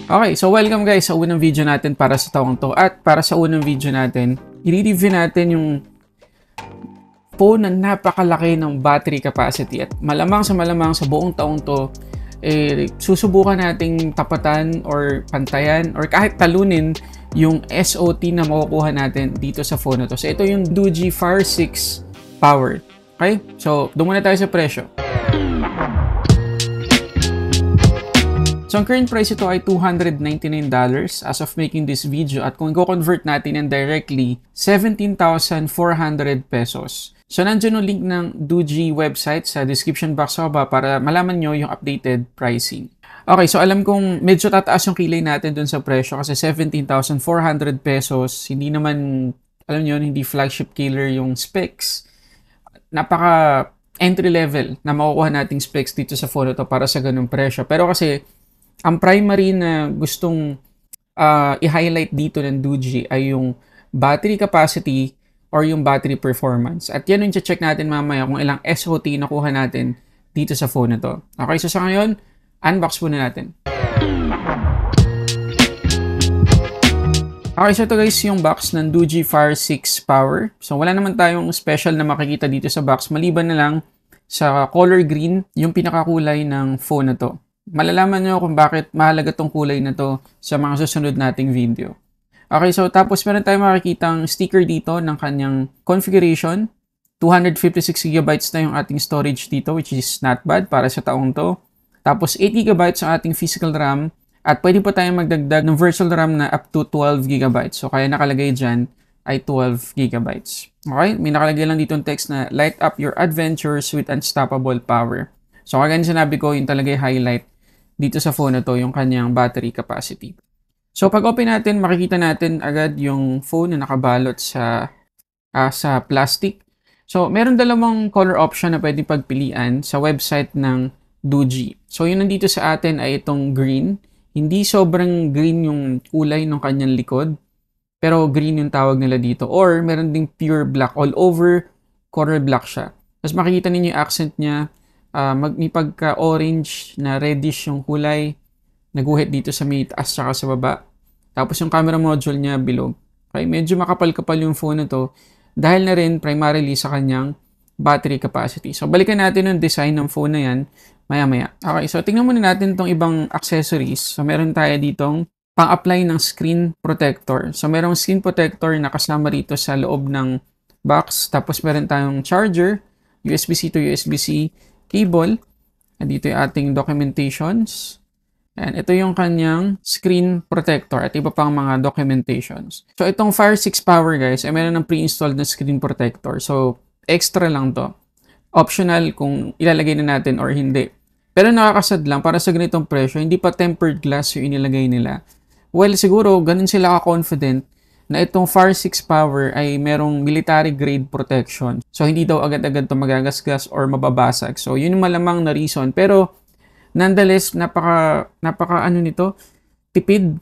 Okay, so welcome guys sa unang video natin para sa taong to. At para sa unang video natin, i-review natin yung phone na napakalaki ng battery capacity. At malamang sa buong taong to, susubukan nating tapatan or pantayan or kahit talunin yung SOT na makukuha natin dito sa phone na to. So ito yung Doogee Fire 6 Power. Okay? So doon muna tayo sa presyo. So, ang current price ito ay $299 as of making this video. At kung i-convert natin yan directly, 17,400 pesos. So, nandiyan yung link ng Doogee website sa description box sa baba para malaman nyo yung updated pricing. Okay, so alam kong medyo tataas yung kilay natin dun sa presyo kasi 17,400 pesos. Hindi naman, alam nyo, hindi flagship killer yung specs. Napaka entry level na makukuha nating specs dito sa phone ito para sa ganung presyo. Pero kasi, ang primary na gustong i-highlight dito ng Doogee ay yung battery capacity or yung battery performance. At yan yung check natin mamaya kung ilang SOT nakuha natin dito sa phone na to. Okay, so sa ngayon, unbox muna natin. Okay, so ito guys yung box ng Doogee Fire 6 Power. So wala naman tayong special na makikita dito sa box maliban na lang sa color green yung pinakakulay ng phone na to. Malalaman nyo kung bakit mahalaga tong kulay na to sa mga susunod nating video. Okay, so tapos meron tayong makikitang sticker dito ng kanyang configuration. 256GB na yung ating storage dito, which is not bad para sa taong to. Tapos 8GB ang ating physical RAM at pwede pa tayong magdagdag ng virtual RAM na up to 12GB. So kaya nakalagay dyan ay 12GB. Okay, may nakalagay lang dito yung text na light up your adventures with unstoppable power. So kaya sinabi ko yung talaga highlight dito sa phone na to, yung kanyang battery capacity. So, pag open natin, makikita natin agad yung phone na nakabalot sa plastic. So, meron dalawang color option na pwedeng pagpilian sa website ng Doogee. So, yung nandito sa atin ay itong green. Hindi sobrang green yung kulay ng kanyang likod, pero green yung tawag nila dito. Or, meron ding pure black. All over, color black siya. Tapos, makikita ninyo yung accent niya. May pagka-orange na reddish yung kulay. Naguhit dito sa may taas tsaka sa baba. Tapos yung camera module niya bilog. Okay, medyo makapal-kapal yung phone na to dahil na rin primarily sa kanyang battery capacity. So balikan natin yung design ng phone na yan maya-maya. Okay, so tingnan muna natin tong ibang accessories. So meron tayo ditong pang-apply ng screen protector. So merong screen protector na kasama rito sa loob ng box. Tapos meron tayong charger, USB-C to USB-C cable. And dito yung ating documentations. And ito yung kanyang screen protector at iba pang mga documentations. So itong Fire 6 Power guys, ay meron ng pre-installed na screen protector. So extra lang to. Optional kung ilalagay na natin or hindi. Pero nakakasad lang para sa ganitong presyo, hindi pa tempered glass yung inilagay nila. Well, siguro ganun sila ka-confident na itong Fire 6 Power ay merong military grade protection. So, hindi daw agad-agad ito magagasgas or mababasag. So, yun yung malamang na reason. Pero, nonetheless, napaka nito, tipid.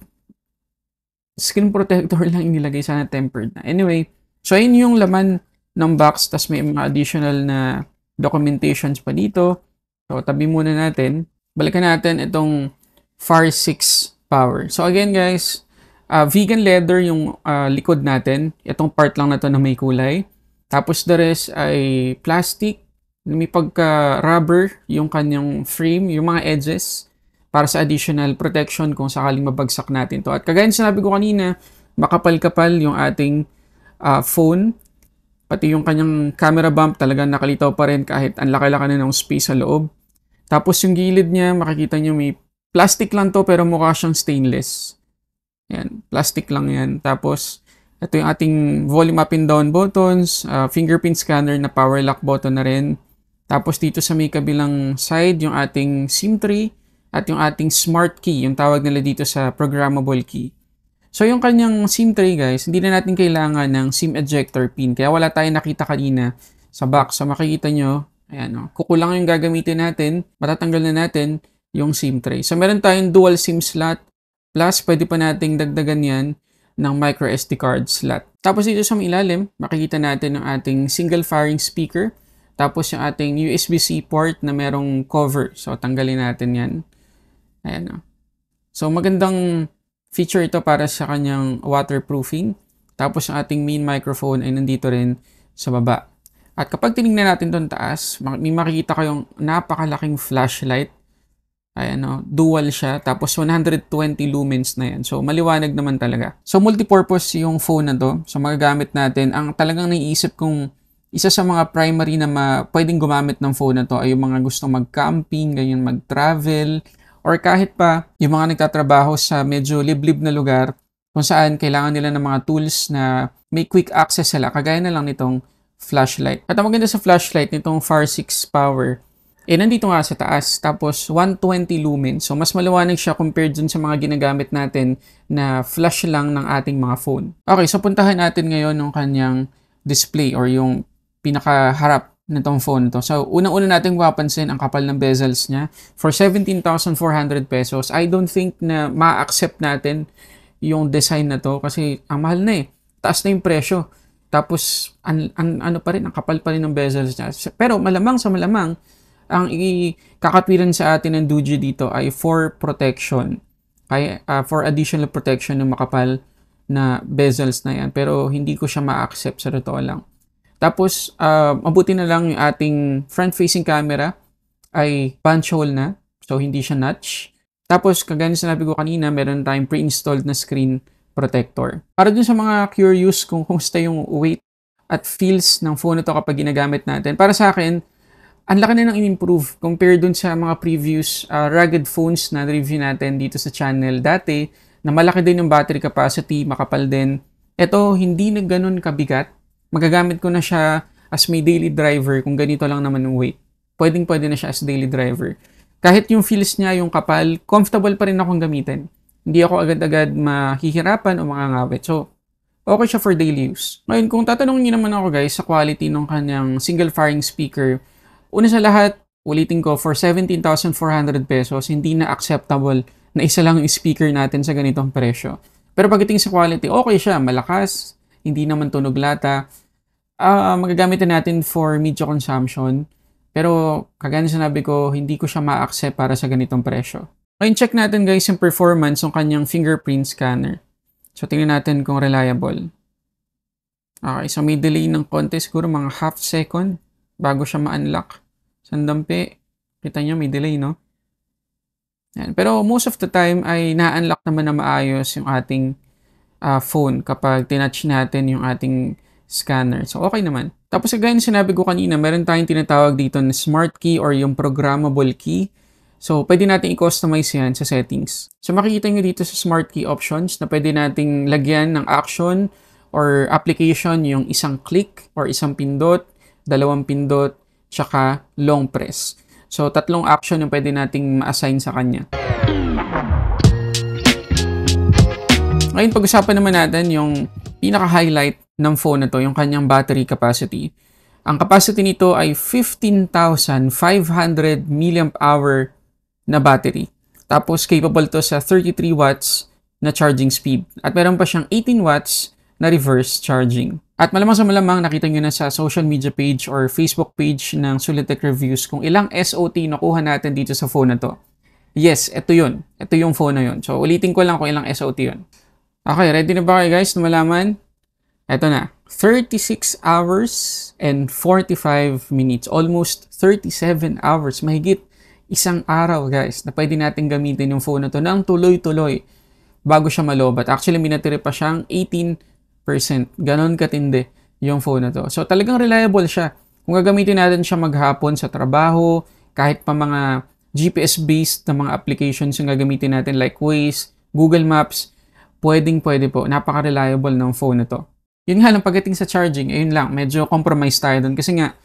Screen protector lang inilagay, sana tempered na. Anyway, so yun yung laman ng box. Tas may mga additional na documentations pa dito. So, tabi muna natin. Balikan natin itong Fire 6 Power. So, again guys, vegan leather yung likod natin. Itong part lang na to na may kulay. Tapos the rest ay plastic. May pagka-rubber yung kanyang frame, yung mga edges para sa additional protection kung sakaling mabagsak natin to. At kagaya sinabi ko kanina, makapal-kapal yung ating phone. Pati yung kanyang camera bump talagang nakalitaw pa rin kahit ang laki-laki na ng space sa loob. Tapos yung gilid niya, makikita nyo may plastic lang to pero mukha siyang stainless. Yan, plastic lang yan. Tapos, ito yung ating volume up and down buttons, fingerprint scanner na power lock button na rin. Tapos dito sa may kabilang side, yung ating SIM tray at yung ating smart key, yung tawag nila dito sa programmable key. So, yung kanyang SIM tray guys, hindi na natin kailangan ng SIM ejector pin. Kaya wala tayong nakita kanina sa box. So, makikita nyo, ayan, kukulang yung gagamitin natin, matatanggal na natin yung SIM tray. So, meron tayong dual SIM slot. Plus, pwede pa nating dagdagan yan ng micro SD card slot. Tapos dito sa ilalim, makikita natin ang ating single firing speaker. Tapos yung ating USB-C port na merong cover. So, tanggalin natin yan. Ayan o. So magandang feature ito para sa kanyang waterproofing. Tapos ang ating main microphone ay nandito rin sa baba. At kapag tinignan natin doon taas, may makikita kayong napakalaking flashlight. Ayan, no? Dual siya. Tapos 120 lumens na yan. So, maliwanag naman talaga. So, multipurpose yung phone na to. So, magagamit natin. Ang talagang naiisip kong isa sa mga primary na pwedeng gumamit ng phone na to ay yung mga gustong mag-camping, ganyan, mag-travel, or kahit pa yung mga nagtatrabaho sa medyo liblib na lugar kung saan kailangan nila ng mga tools na may quick access sila. Kagaya na lang nitong flashlight. At ang maganda sa flashlight nitong Phar 6 Power, nandito nga sa taas, tapos 120 lumens. So, mas maliwanag siya compared dun sa mga ginagamit natin na flash lang ng ating mga phone. Okay, so puntahan natin ngayon yung kanyang display or yung pinakaharap nitong phone to. So, unang-una natin mapapansin ang kapal ng bezels niya. For 17,400 pesos, I don't think na ma-accept natin yung design na to kasi ang mahal na eh. Taas na yung presyo. Tapos, ano pa rin, ang kapal pa rin ng bezels niya. Pero malamang sa malamang, ang ikakatwiran sa atin ng Doogee dito ay for protection. For additional protection ng makapal na bezels na yan. Pero hindi ko siya ma-accept sa totoo lang. Tapos, mabuti na lang yung ating front-facing camera ay punch hole na. So, hindi siya notch. Tapos, kagaya na sinabi ko kanina, meron tayong pre-installed na screen protector. Para dun sa mga curious kung kumusta yung weight at feels ng phone na to kapag ginagamit natin. Para sa akin, ang laki na nang in-improve compared dun sa mga previous rugged phones na review natin dito sa channel dati na malaki din yung battery capacity, makapal din. Ito, hindi na ganun kabigat. Magagamit ko na siya as my daily driver kung ganito lang naman yung weight. Pwede na siya as daily driver. Kahit yung feels niya, yung kapal, comfortable pa rin akong gamitin. Hindi ako agad-agad mahihirapan o mangangawit. So, okay siya for daily use. Ngayon, kung tatanungin niyo naman ako guys sa quality ng kanyang single firing speaker, una sa lahat, ulitin ko, for 17,400 pesos, hindi na acceptable na isa lang yung speaker natin sa ganitong presyo. Pero pagdating sa quality, okay siya, malakas, hindi naman tunog lata. Magagamit natin for media consumption. Pero kagaya na sinabi ko, hindi ko siya ma-accept para sa ganitong presyo. Ngayon, check natin guys yung performance ng kanyang fingerprint scanner. So, tingnan natin kung reliable. Okay, so may delay ng konti, siguro mga half second bago siya ma-unlock. Sandampi, kita nyo may delay, no? Yan. Pero most of the time ay na-unlock naman na maayos yung ating phone kapag tinouch natin yung ating scanner. So, okay naman. Tapos, kagaya na sinabi ko kanina, meron tayong tinatawag dito na smart key or yung programmable key. So, pwede natin i-customize yan sa settings. So, makikita nyo dito sa smart key options na pwede nating lagyan ng action or application yung isang click or isang pindot, dalawang pindot, tsaka long press. So, tatlong action yung pwede nating ma-assign sa kanya. Ngayon, pag-usapan naman natin yung pinaka-highlight ng phone na to, yung kanyang battery capacity. Ang capacity nito ay 15,500 mAh na battery. Tapos, capable to sa 33 watts na charging speed. At meron pa siyang 18 watts na reverse charging. At malamang sa malamang, nakita nyo na sa social media page or Facebook page ng Sulit Tech Reviews kung ilang SOT nakuha natin dito sa phone na to. Yes, ito yun. Ito yung phone na yun. So, ulitin ko lang kung ilang SOT yun. Okay, ready na ba kayo guys na malaman? Ito na. 36 hours and 45 minutes. Almost 37 hours. Mahigit isang araw guys na pwede natin gamitin yung phone na to ng tuloy-tuloy bago siya malobat. Actually, minatiri pa siyang 18%. Ganon katindi yung phone na to. So, talagang reliable siya. Kung gagamitin natin siya maghapon sa trabaho, kahit pa mga GPS-based na mga applications yung gagamitin natin like Waze, Google Maps, pwede po. Napaka-reliable ng phone na to. Yun nga lang, pagdating sa charging, ayun lang, medyo compromise tayo dun. Kasi nga,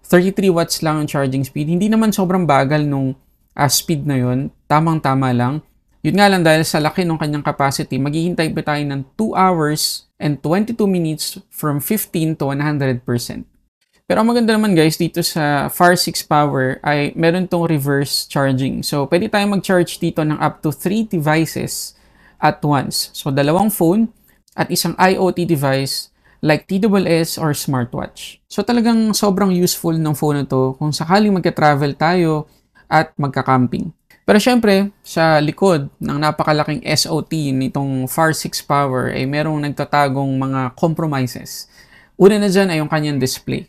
33 watts lang ang charging speed. Hindi naman sobrang bagal nung speed na yun. Tamang-tama lang. Yun nga lang, dahil sa laki ng kanyang capacity, maghihintay pa tayo ng 2 hours and 22 minutes from 15 to 100%. Pero ang maganda naman guys, dito sa Phar 6 Power ay meron tong reverse charging. So, pwede tayong mag-charge dito ng up to 3 devices at once. So, dalawang phone at isang IoT device like TWS or smartwatch. So, talagang sobrang useful ng phone na to kung sakaling magka-travel tayo at magka-camping. Pero syempre, sa likod ng napakalaking SOT nitong Far 6 Power ay merong nagtatagong mga compromises. Una na dyan ay yung kanyang display.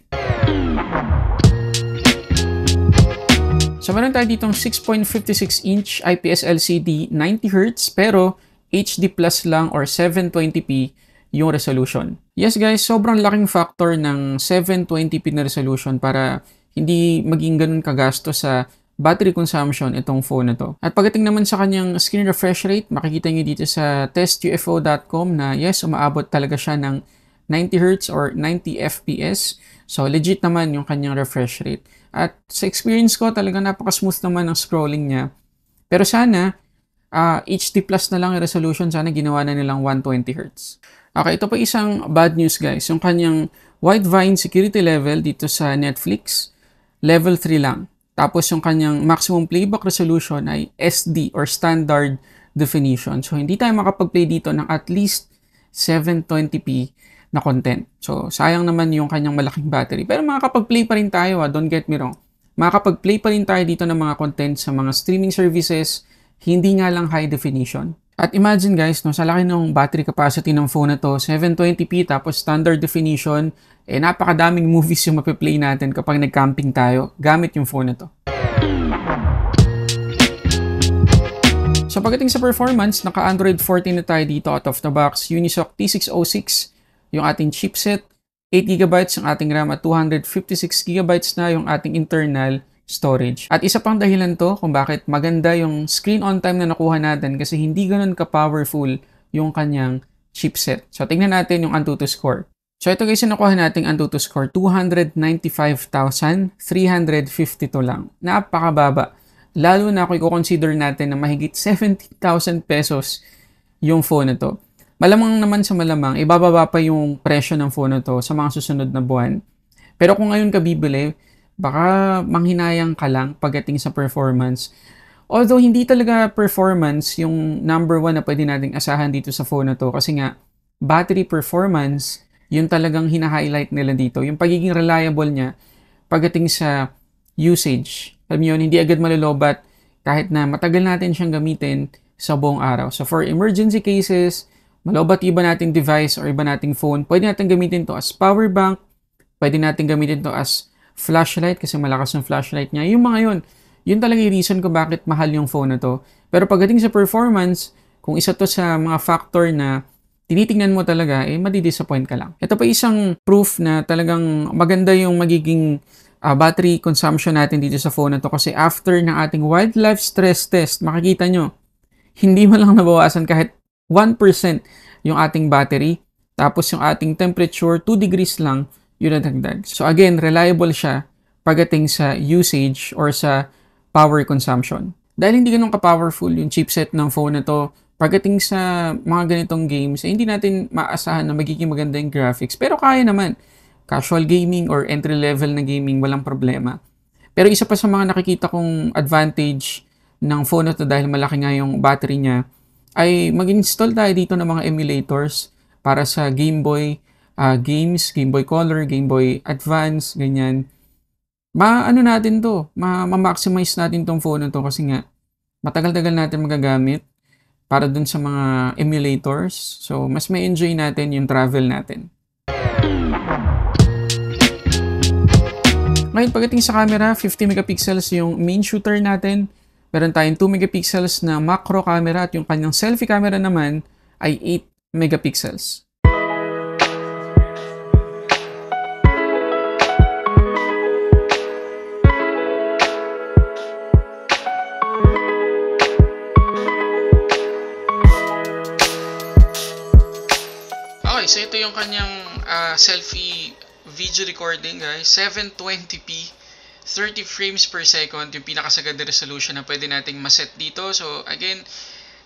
So meron tayo ditong 6.56-inch IPS LCD 90Hz pero HD Plus lang or 720p yung resolution. Yes guys, sobrang laking factor ng 720p na resolution para hindi maging ganun kagasto sa battery consumption itong phone na to. At pagdating naman sa kanyang screen refresh rate, makikita nyo dito sa testufo.com na yes, umaabot talaga siya ng 90Hz or 90 FPS. So legit naman yung kanyang refresh rate. At sa experience ko, talaga napaka-smooth naman ng scrolling niya. Pero sana, HD Plus na lang yung resolution. Sana ginawa na nilang 120Hz. Okay, ito pa isang bad news guys. Yung kanyang Widevine security level dito sa Netflix, level 3 lang. Tapos yung kanyang maximum playback resolution ay SD or standard definition. So hindi tayo makapag-play dito ng at least 720p na content. So, sayang naman yung kanyang malaking battery. Pero makakapag-play pa rin tayo, don't get me wrong. Makakapag-play pa rin tayo dito ng mga content sa mga streaming services, hindi nga lang high definition. At imagine guys, no, sa laki ng battery capacity ng phone na to, 720p tapos standard definition, napakadaming movies yung mapiplay natin kapag nag-camping tayo gamit yung phone na to. So pagdating sa performance, naka-Android 14 na tayo dito out of the box, Unisoc T606, yung ating chipset, 8GB ang ating RAM at 256GB na yung ating internal storage. At isa pang dahilan to kung bakit maganda yung screen on time na nakuha natin kasi hindi ganun ka-powerful yung kanyang chipset. So tingnan natin yung Antutu score. So ito guys yung nakuha nating Antutu score, 295,352 lang. Napakababa. Lalo na kung i-consider natin na mahigit 70,000 pesos yung phone na to. Malamang naman sa malamang, ibababa pa yung presyo ng phone na to sa mga susunod na buwan. Pero kung ngayon ka bibili, baka manghinayang ka lang pagdating sa performance. Although hindi talaga performance yung number one na pwede nating asahan dito sa phone na to kasi nga, battery performance, yun talagang hina-highlight nila dito. Yung pagiging reliable niya pagdating sa usage. Alam mo yun, hindi agad malulobat kahit na matagal natin siyang gamitin sa buong araw. So for emergency cases, malobat iba nating device or iba nating phone, pwede natin gamitin to as power bank, pwede natin gamitin to as flashlight kasi malakas yung flashlight niya. Yung mga yun talaga yung reason ko bakit mahal yung phone na to. Pero pagdating sa performance, kung isa to sa mga factor na tinitingnan mo talaga, madidisappoint ka lang. Ito pa isang proof na talagang maganda yung magiging battery consumption natin dito sa phone na to kasi after ng ating wildlife stress test, makikita nyo, hindi mo lang nabawasan kahit 1% yung ating battery. Tapos yung ating temperature, 2 degrees lang yun nadagdag. So again, reliable siya pagdating sa usage or sa power consumption. Dahil hindi ganun ka-powerful yung chipset ng phone na to, pagdating sa mga ganitong games, hindi natin maasahan na magiging maganda yung graphics. Pero kaya naman. Casual gaming or entry-level na gaming, walang problema. Pero isa pa sa mga nakikita kong advantage ng phone na to dahil malaki nga yung battery niya, ay mag-install tayo dito ng mga emulators para sa Game Boy games, Game Boy Color, Game Boy Advance, ganyan. Natin to, ma-maximize natin tong phone na to kasi nga matagal-tagal natin magagamit para dun sa mga emulators. So, mas may enjoy natin yung travel natin. Ngayon, pagdating sa camera, 50 megapixels yung main shooter natin. Meron tayong 2 megapixels na macro camera at yung kanyang selfie camera naman ay 8 megapixels. Okay, so ito yung kanyang selfie video recording guys. 720p 30 frames per second yung pinakasagad na resolution na pwede nating maset dito. So again,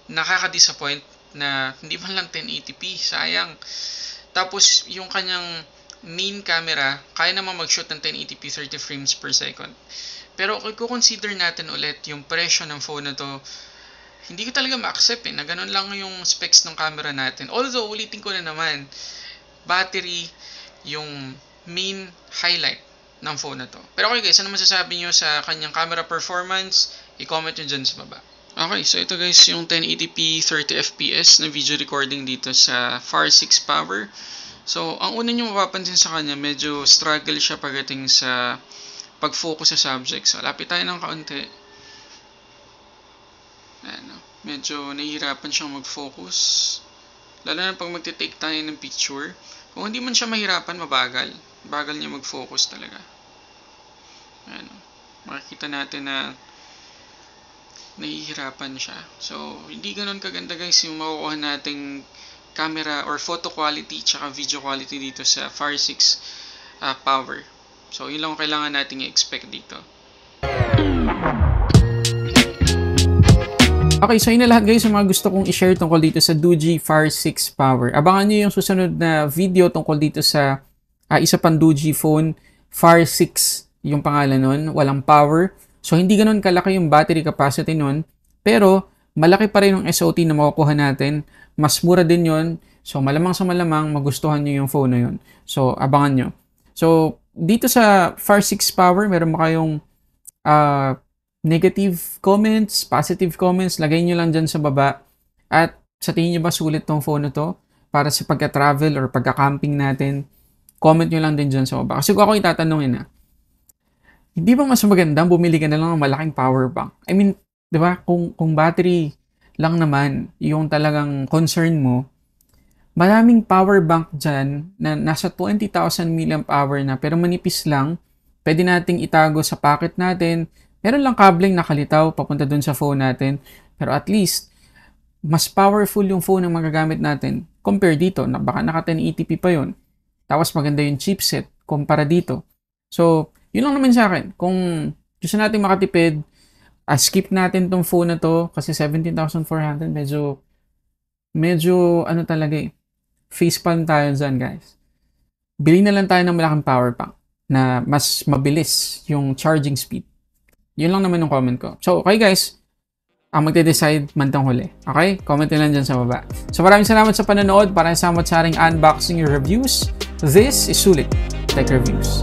nakaka-disappoint na hindi man lang 1080p, sayang. Tapos yung kanyang main camera, kaya naman mag-shoot ng 1080p 30 frames per second. Pero kung consider natin ulit yung presyo ng phone na to, hindi ko talaga ma-accept na ganun lang yung specs ng camera natin. Although, ulitin ko na naman, battery yung main highlight ng phone na to. Pero okay guys, ano masasabi nyo sa kanyang camera performance I-comment nyo dyan sa baba. Okay, so ito guys yung 1080p 30fps na video recording dito sa Far 6 Power. So, ang una nyo mapapansin sa kanya, medyo struggle siya pagdating sa pag-focus sa subject. So, lapit tayo ng kaunti. Ayan, medyo nahihirapan siyang mag-focus. Lalo na pag magte-take tayo ng picture. Kung hindi man siya mahirapan, mabagal. Bagal niya mag-focus talaga. Ayan, makikita natin na nahihirapan siya. So, hindi ganun kaganda guys yung makukuha nating camera or photo quality tsaka video quality dito sa Far 6 Power. So, yun lang kailangan nating i-expect dito. Okay, so yun na lahat guys yung mga gusto kong i-share tungkol dito sa Doogee Far 6 Power. Abangan nyo yung susunod na video tungkol dito sa isa pang Doogee phone, Far 6 yung pangalan nun, walang power. So, hindi ganun kalaki yung battery capacity nun. Pero, malaki pa rin yung SOT na makukuha natin. Mas mura din yun. So, malamang sa malamang, magustuhan nyo yung phone na yun. So, abangan nyo. So, dito sa Far 6 Power, meron ba kayong negative comments, positive comments? Lagay nyo lang dyan sa baba. At sa tingin nyo ba sulit tong phone na to? Para sa pagka-travel or pagka-camping natin? Comment nyo lang din dyan sa baba. Kasi kung ako itatanungin hindi ba mas maganda bumili ka na lang ng malaking power bank? I mean, 'di ba? Kung battery lang naman yung talagang concern mo, maraming power bank diyan na nasa 20,000 mAh na pero manipis lang. Pwede nating itago sa pocket natin. Meron lang kabling nakalitaw papunta dun sa phone natin. Pero at least mas powerful yung phone na magagamit natin compare dito. Baka naka 1080p pa yun. Tapos maganda yung chipset kumpara dito. So, yun lang naman sa akin. Kung gusto natin makatipid, skip natin tong phone na to kasi 17,400 medyo ano talaga facepalm tayo dyan guys. Bili na lang tayo ng malaking power bank na mas mabilis yung charging speed. Yun lang naman yung comment ko. So, okay guys, ang magde-decide mantang huli. Okay? Comment nyo lang dyan sa baba. So, maraming salamat sa panonood. Maraming salamat sa ating unboxing reviews. This is Sulit Tech Reviews.